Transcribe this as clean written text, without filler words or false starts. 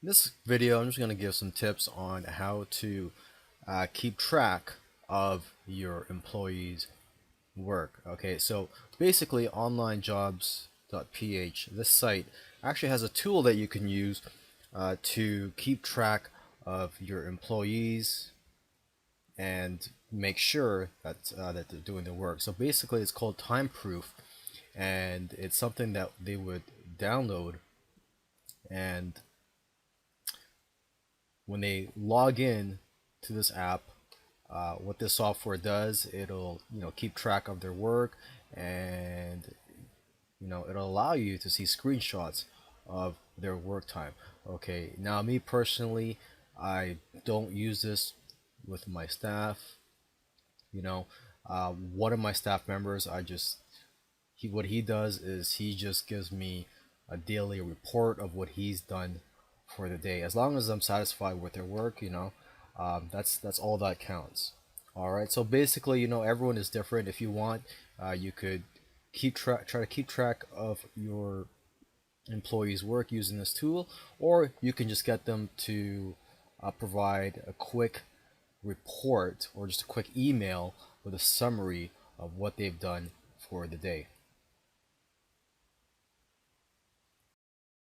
In this video, I'm just going to give some tips on how to keep track of your employees' work. Okay, so basically, online job.Ph, this site actually has a tool that you can use to keep track of your employees and make sure that they're doing their work. So basically, it's called Time Proof, and it's something that they would download, and when they log in to this app, what this software does, it'll keep track of their work, and it'll allow you to see screenshots of their work time. Okay, now me personally, I don't use this with my staff. You know, one of my staff members, what he does is he just gives me a daily report of what he's done for the day. As long as I'm satisfied with their work, that's all that counts. All right. So basically, everyone is different. If you want, you could try to keep track of your employees' work using this tool, or you can just get them to provide a quick report or just a quick email with a summary of what they've done for the day.